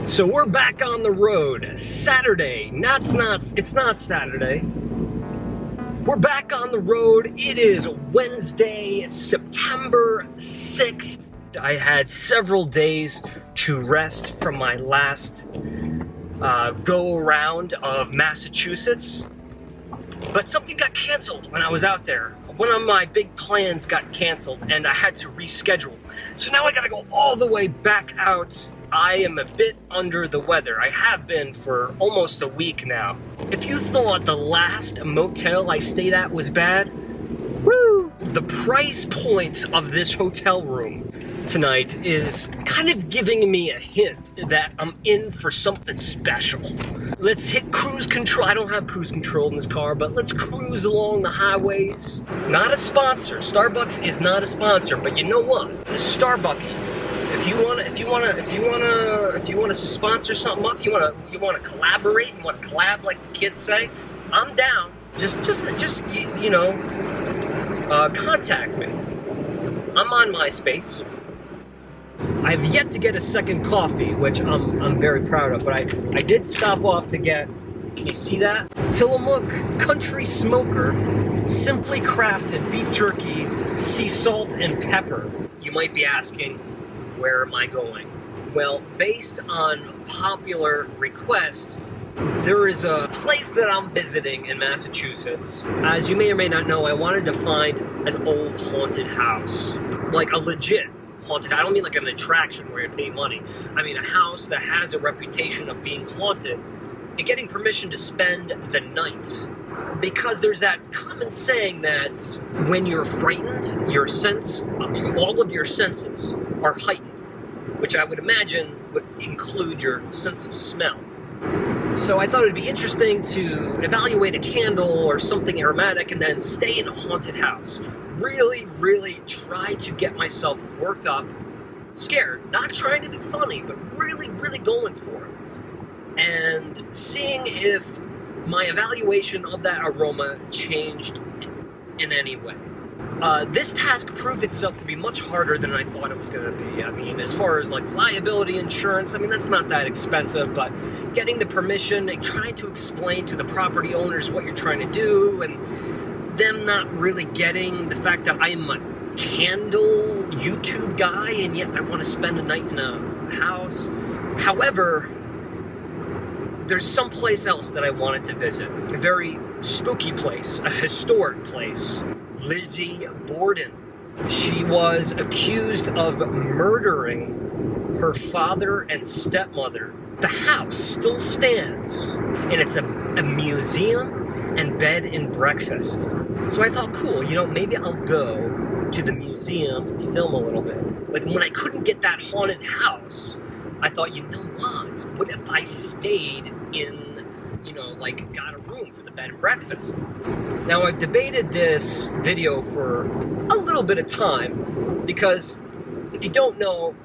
So we're back on the road. Saturday. It's not Saturday. We're back on the road. It is Wednesday, September 6th. I had several days to rest from my last go around of Massachusetts. But something got canceled when I was out there. One of my big plans got canceled and I had to reschedule. So now I gotta go all the way back out. I am a bit under the weather. I have been for almost a week now. If you thought the last motel I stayed at was bad, woo! The price point of this hotel room tonight is kind of giving me a hint that I'm in for something special. Let's hit cruise control. I don't have cruise control in this car, but let's cruise along the highways. Not a sponsor. Starbucks is not a sponsor, but you know what? Starbucks. If you wanna sponsor something up, you wanna collaborate, you wanna collab like the kids say, I'm down. Just you know, contact me. I'm on MySpace. I've yet to get a second coffee, which I'm very proud of, but I did stop off to get, can you see that? Tillamook Country Smoker, Simply Crafted Beef Jerky, Sea Salt and Pepper. You might be asking, where am I going? Well, based on popular requests, there is a place that I'm visiting in Massachusetts. As you may or may not know, I wanted to find an old haunted house. Like a legit haunted. I don't mean like an attraction where you pay money. I mean a house that has a reputation of being haunted and getting permission to spend the night. Because there's that common saying that when you're frightened, all of your senses are heightened, which I would imagine would include your sense of smell. So I thought it'd be interesting to evaluate a candle or something aromatic and then stay in a haunted house. Really, really try to get myself worked up, scared, not trying to be funny, but really, really going for it. And seeing if my evaluation of that aroma changed in any way. This task proved itself to be much harder than I thought it was going to be. I mean, as far as like liability insurance, I mean, that's not that expensive, but getting the permission and trying to explain to the property owners what you're trying to do and them not really getting the fact that I'm a candle YouTube guy and yet I want to spend a night in a house. However, there's some place else that I wanted to visit. A very spooky place, a historic place. Lizzie Borden. She was accused of murdering her father and stepmother. The house still stands, and it's a museum and bed and breakfast. So I thought, cool, you know, maybe I'll go to the museum and film a little bit. Like when I couldn't get that haunted house, I thought, you know what if I stayed in, you know, like got a room for the bed and breakfast? Now I've debated this video for a little bit of time because if you don't know,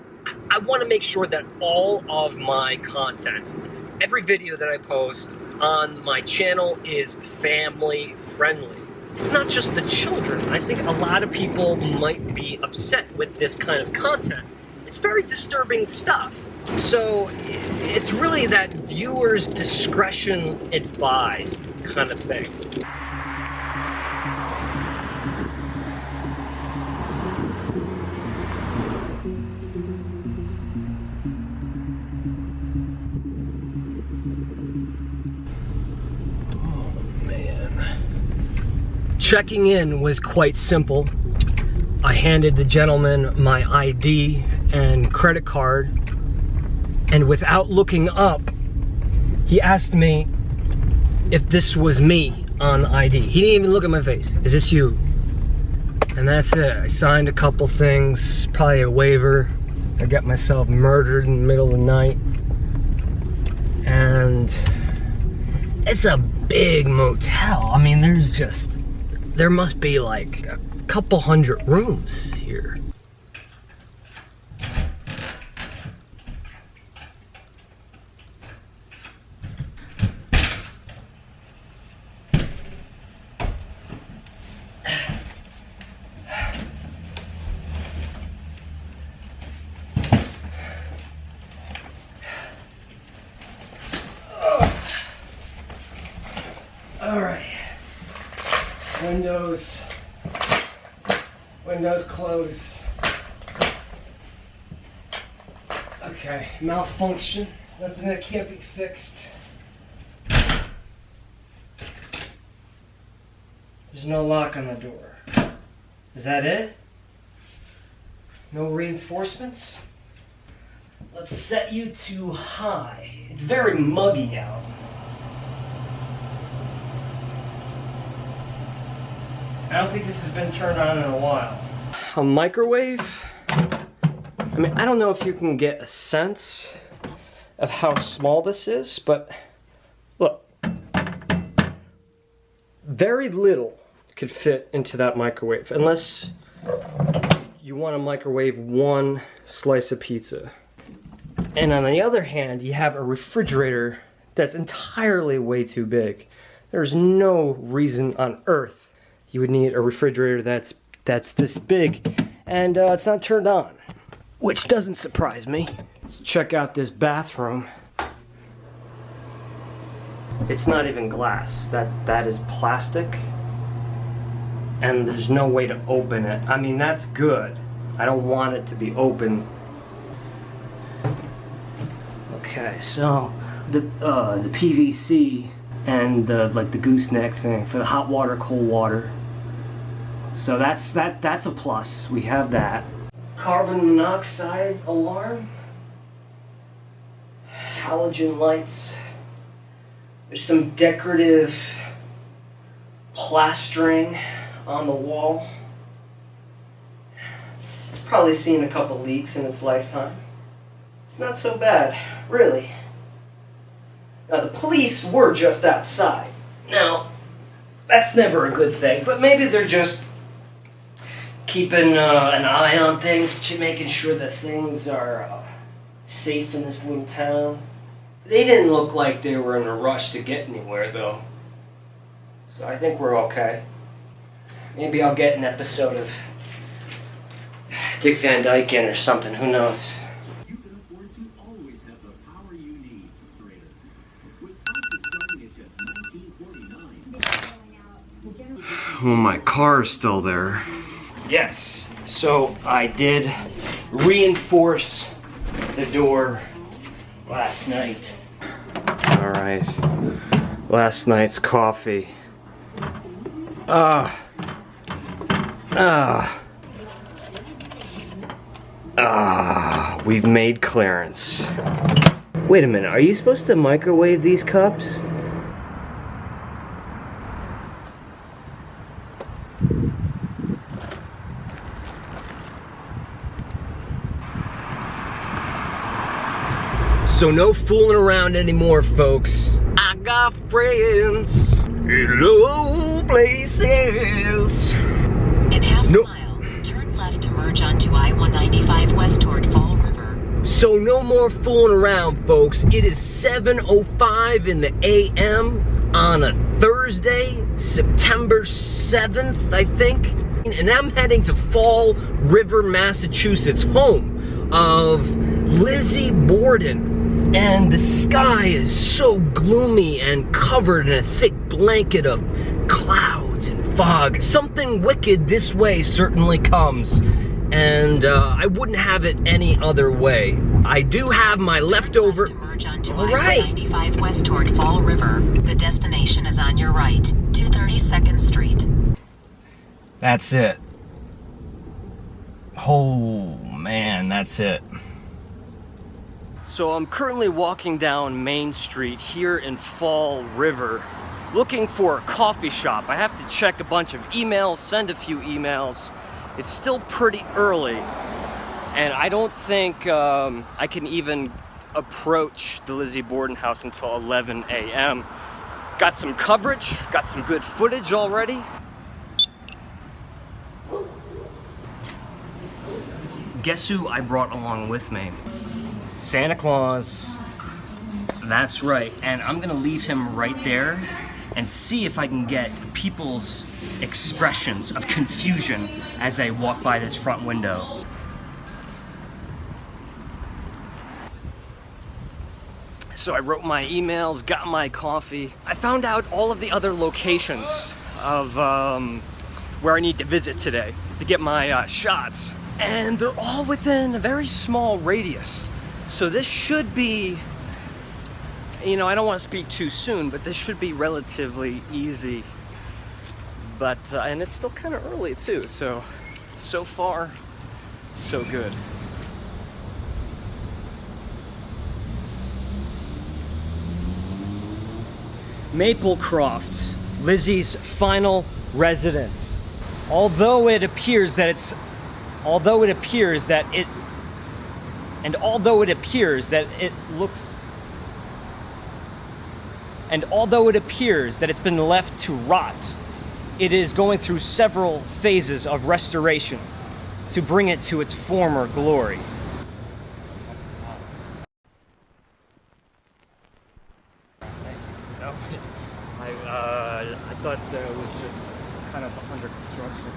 I want to make sure that all of my content, every video that I post on my channel is family friendly. It's not just the children. I think a lot of people might be upset with this kind of content. It's very disturbing stuff. So it's really that viewer's discretion advised kind of thing. Oh man. Checking in was quite simple. I handed the gentleman my ID and credit card. And without looking up, he asked me if this was me on the ID. He didn't even look at my face. Is this you? And that's it. I signed a couple things, probably a waiver. I got myself murdered in the middle of the night. And it's a big motel. I mean, there must be like a couple hundred rooms here. All right. Windows closed. Okay, malfunction. Nothing that can't be fixed. There's no lock on the door. Is that it? No reinforcements? Let's set you to high. It's very muggy out. I don't think this has been turned on in a while. A microwave? I mean, I don't know if you can get a sense of how small this is, but look. Very little could fit into that microwave, unless you want to microwave one slice of pizza. And on the other hand, you have a refrigerator that's entirely way too big. There's no reason on earth you would need a refrigerator that's this big, and it's not turned on, which doesn't surprise me. Let's check out this bathroom. It's not even glass. That is plastic, and there's no way to open it. I mean, that's good. I don't want it to be open. Okay, so the PVC and the gooseneck thing for the hot water, cold water. So that's a plus. We have that. Carbon monoxide alarm. Halogen lights. There's some decorative plastering on the wall. It's probably seen a couple leaks in its lifetime. It's not so bad, really. Now, the police were just outside. Now, that's never a good thing, but maybe they're just keeping an eye on things, making sure that things are safe in this little town. They didn't look like they were in a rush to get anywhere, though. So I think we're okay. Maybe I'll get an episode of Dick Van Dyke in or something, who knows. You can afford to always have the power you need, Trader. With prices starting at just $19.49. Well, my car is still there. Yes, so I did reinforce the door last night. All right, last night's coffee. We've made clearance. Wait a minute, are you supposed to microwave these cups? So no fooling around anymore, folks. I got friends in low places. In half a mile, turn left to merge onto I-195 west toward Fall River. So no more fooling around, folks. It is 7:05 in the a.m. on a Thursday, September 7th, I think. And I'm heading to Fall River, Massachusetts, home of Lizzie Borden. And the sky is so gloomy and covered in a thick blanket of clouds and fog. Something wicked this way certainly comes. And I wouldn't have it any other way. I do have my leftover... To merge onto I-195 west toward Fall River. The destination is on your right, 232nd Street. That's it. Oh, man, that's it. So I'm currently walking down Main Street here in Fall River, looking for a coffee shop. I have to check a bunch of emails, send a few emails. It's still pretty early, and I don't think I can even approach the Lizzie Borden house until 11 a.m. Got some coverage, got some good footage already. Guess who I brought along with me? Santa Claus. That's right, and I'm gonna leave him right there and see if I can get people's expressions of confusion as I walk by this front window. So I wrote my emails, got my coffee. I found out all of the other locations of where I need to visit today to get my shots. And they're all within a very small radius. So this should be, you know, I don't want to speak too soon, but this should be relatively easy. But, and it's still kind of early too, so far, so good. Maplecroft, Lizzie's final residence. Although it appears that it's been left to rot, it is going through several phases of restoration to bring it to its former glory. I thought it was just kind of under construction.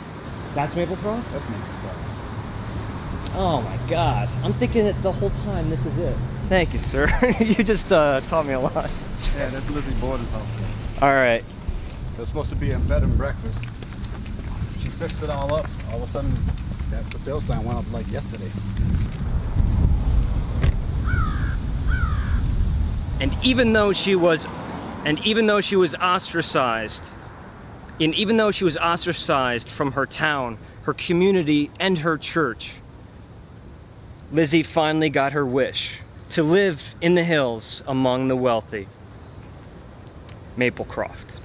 That's Maplecroft? That's Maplecroft. Oh my God. I'm thinking that the whole time this is it. Thank you, sir. You just taught me a lot. Yeah, that's Lizzie Borden's house. All right. It was supposed to be a bed and breakfast. She fixed it all up. All of a sudden, that for sale sign went up like yesterday. And even though she was ostracized from her town, her community, and her church, Lizzie finally got her wish to live in the hills among the wealthy. Maplecroft.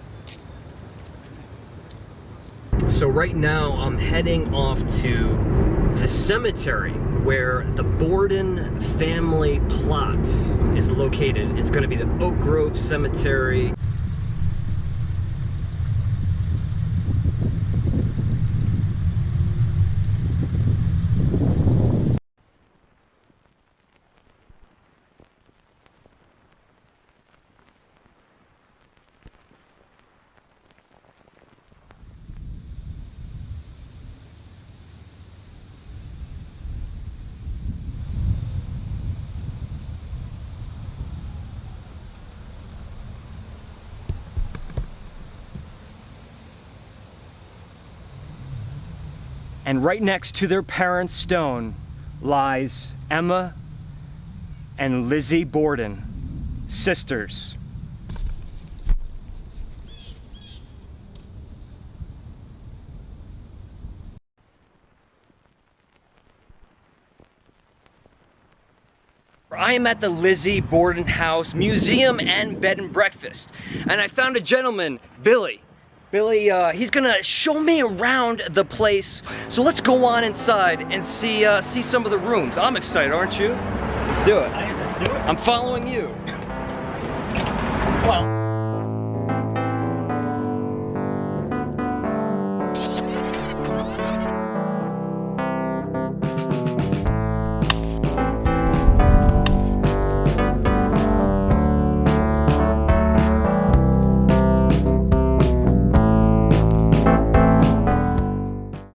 So right now I'm heading off to the cemetery where the Borden family plot is located. It's going to be the Oak Grove Cemetery. And right next to their parents' stone lies Emma and Lizzie Borden, sisters. I am at the Lizzie Borden House Museum and Bed and Breakfast, and I found a gentleman, Billy. He's gonna show me around the place. So let's go on inside and see some of the rooms. I'm excited, aren't you? Let's do it. Let's do it. I'm following you. Well.